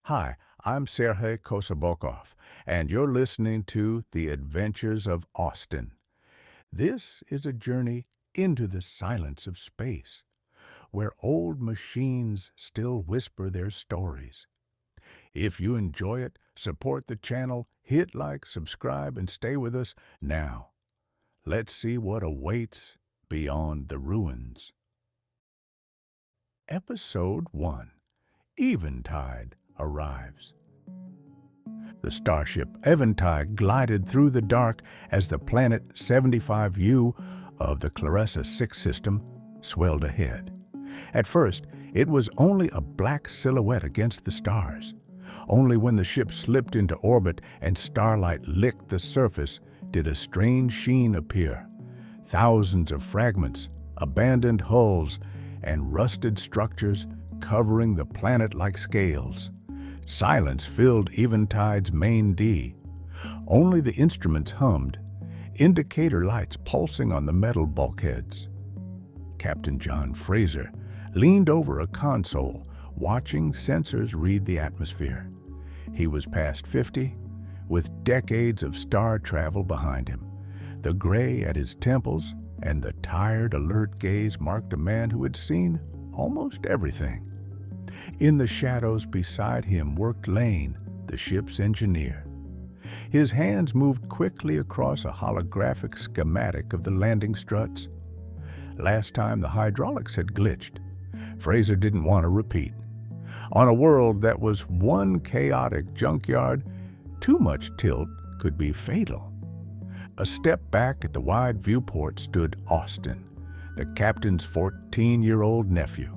Hi, I'm Serhii Kosobokov, and you're listening to The Adventures of Austin. This is a journey into the silence of space, where old machines still whisper their stories. If you enjoy it, support the channel, hit like, subscribe, and stay with us now. Let's see what awaits beyond the ruins. Episode 1: Eventide arrives. The starship Eventide glided through the dark as the planet 75U of the Clarissa 6 system swelled ahead. At first, it was only a black silhouette against the stars. Only when the ship slipped into orbit and starlight licked the surface did a strange sheen appear. Thousands of fragments, abandoned hulls, and rusted structures covering the planet like scales. Silence filled Eventide's main D. Only the instruments hummed, indicator lights pulsing on the metal bulkheads. Captain John Fraser leaned over a console, watching sensors read the atmosphere. He was past 50, with decades of star travel behind him. The gray at his temples and the tired, alert gaze marked a man who had seen almost everything. In the shadows beside him worked Lane, the ship's engineer. His hands moved quickly across a holographic schematic of the landing struts. Last time the hydraulics had glitched. Fraser didn't want to repeat. On a world that was one chaotic junkyard, too much tilt could be fatal. A step back at the wide viewport stood Austin, the captain's 14-year-old nephew.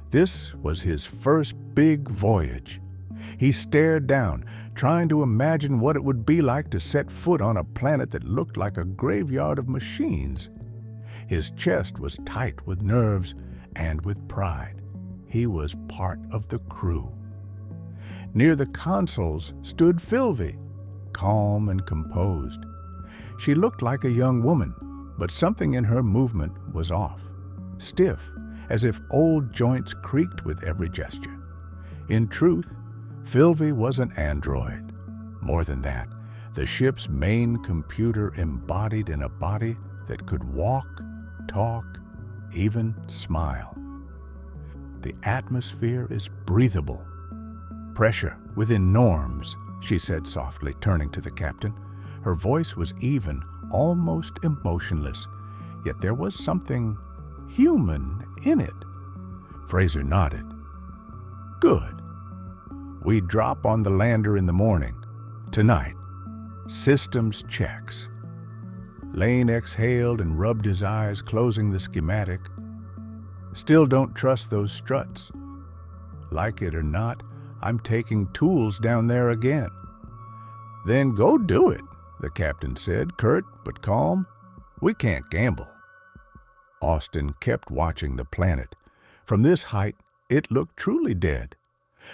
This was his first big voyage. He stared down, trying to imagine what it would be like to set foot on a planet that looked like a graveyard of machines. His chest was tight with nerves and with pride. He was part of the crew. Near the consoles stood Sylvie, calm and composed. She looked like a young woman, but something in her movement was off, stiff, as if old joints creaked with every gesture. In truth, Sylvie was an android. More than that, the ship's main computer embodied in a body that could walk, talk, even smile. The atmosphere is breathable. Pressure within norms, she said softly, turning to the captain. Her voice was even, almost emotionless, yet there was something human in it. Fraser nodded. Good. We drop on the lander in the morning. Tonight. Systems checks. Lane exhaled and rubbed his eyes, closing the schematic. Still don't trust those struts. Like it or not, I'm taking tools down there again. Then go do it, the captain said, curt but calm. We can't gamble. Austin kept watching the planet. From this height, it looked truly dead.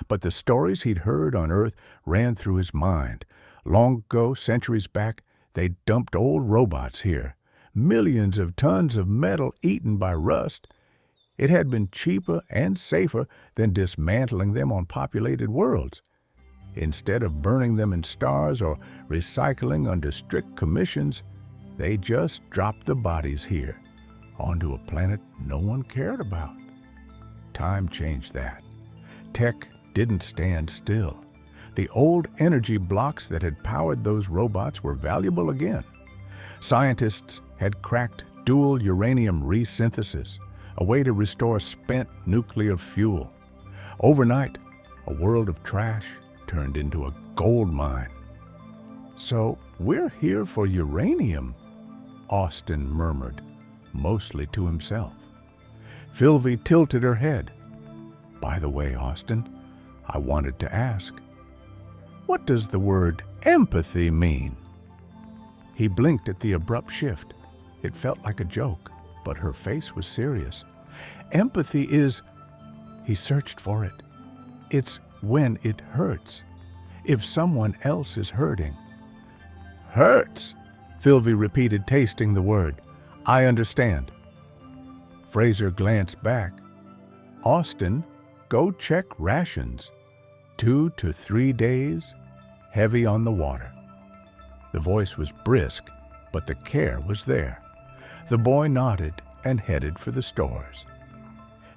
But the stories he'd heard on Earth ran through his mind. Long ago, centuries back, they dumped old robots here. Millions of tons of metal eaten by rust. It had been cheaper and safer than dismantling them on populated worlds. Instead of burning them in stars or recycling under strict commissions, they just dropped the bodies here, onto a planet no one cared about. Time changed that. Tech didn't stand still. The old energy blocks that had powered those robots were valuable again. Scientists had cracked dual uranium resynthesis, a way to restore spent nuclear fuel. Overnight, a world of trash turned into a gold mine. So we're here for uranium, Austin murmured, mostly to himself. Sylvie tilted her head. By the way, Austin, I wanted to ask, what does the word empathy mean? He blinked at the abrupt shift. It felt like a joke, but her face was serious. Empathy is, he searched for it. It's when it hurts. If someone else is hurting. Hurts, Sylvie repeated, tasting the word. I understand. Fraser glanced back. Austin, go check rations. 2 to 3 days, heavy on the water. The voice was brisk, but the care was there. The boy nodded and headed for the stores.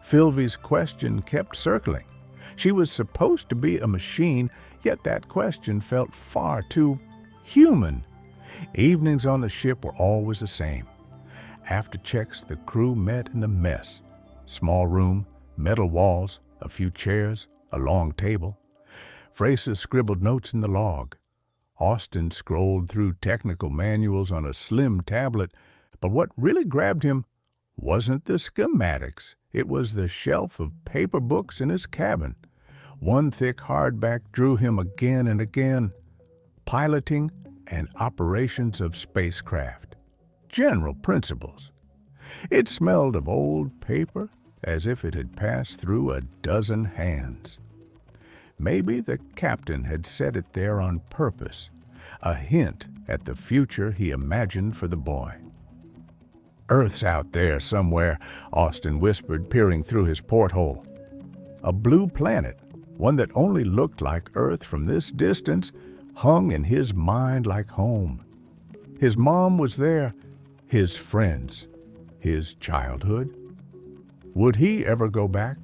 Philvy's question kept circling. She was supposed to be a machine, yet that question felt far too human. Evenings on the ship were always the same. After checks, the crew met in the mess. Small room, metal walls, a few chairs, a long table. Fraser scribbled notes in the log. Austin scrolled through technical manuals on a slim tablet, but what really grabbed him wasn't the schematics. It was the shelf of paper books in his cabin. One thick hardback drew him again and again. Piloting and operations of spacecraft. General principles. It smelled of old paper, as if it had passed through a dozen hands. Maybe the captain had set it there on purpose, a hint at the future he imagined for the boy. "Earth's out there somewhere," Austin whispered, peering through his porthole. A blue planet, one that only looked like Earth from this distance, hung in his mind like home. His mom was there, his friends, his childhood. Would he ever go back?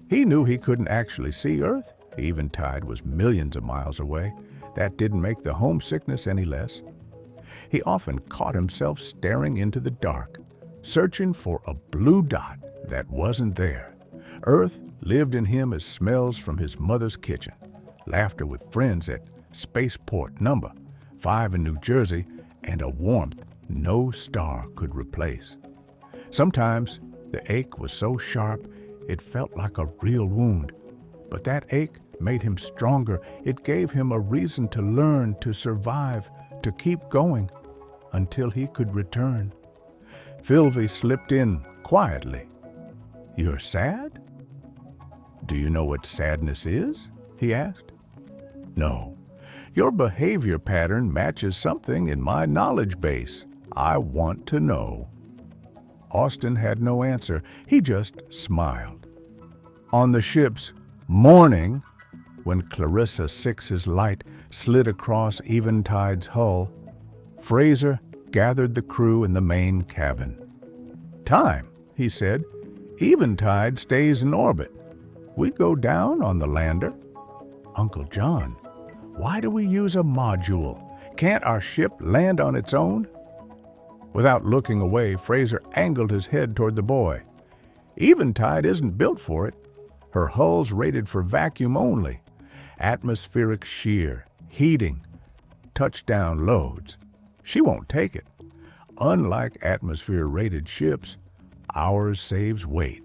He knew he couldn't actually see Earth. Eventide was millions of miles away. That didn't make the homesickness any less. He often caught himself staring into the dark, searching for a blue dot that wasn't there. Earth lived in him as smells from his mother's kitchen, laughter with friends at Spaceport Number 5 in New Jersey, and a warmth no star could replace. Sometimes the ache was so sharp it felt like a real wound, but that ache made him stronger. It gave him a reason to learn, to survive, to keep going until he could return. Philvy slipped in quietly. "You're sad?" "Do you know what sadness is?" he asked. "No. Your behavior pattern matches something in my knowledge base. I want to know." Austin had no answer. He just smiled. On the ship's morning, when Clarissa Six's light slid across Eventide's hull, Fraser gathered the crew in the main cabin. "Time," he said. "Eventide stays in orbit. We go down on the lander." "Uncle John, why do we use a module? Can't our ship land on its own?" Without looking away, Fraser angled his head toward the boy. "Eventide isn't built for it. Her hull's rated for vacuum only. Atmospheric shear, heating, touchdown loads. She won't take it. Unlike atmosphere-rated ships, ours saves weight.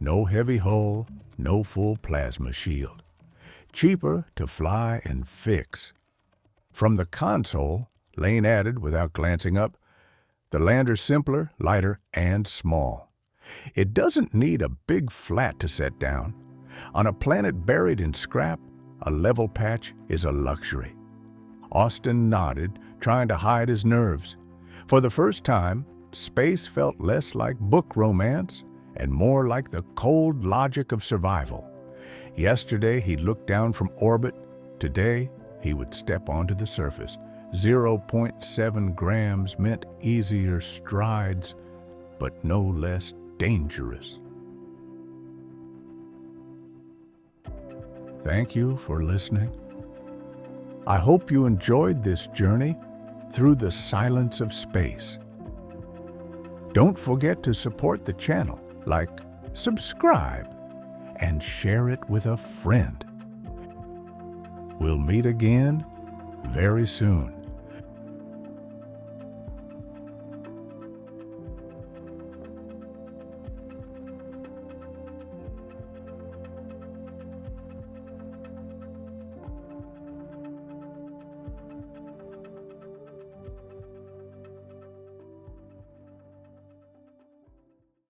No heavy hull, no full plasma shield. Cheaper to fly and fix." From the console, Lane added without glancing up, "The lander's simpler, lighter, and small. It doesn't need a big flat to set down. On a planet buried in scrap, a level patch is a luxury." Austin nodded, trying to hide his nerves. For the first time, space felt less like book romance and more like the cold logic of survival. Yesterday he'd looked down from orbit. Today he would step onto the surface. 0.7 grams meant easier strides, but no less dangerous. Thank you for listening. I hope you enjoyed this journey through the silence of space. Don't forget to support the channel, like, subscribe, and share it with a friend. We'll meet again very soon.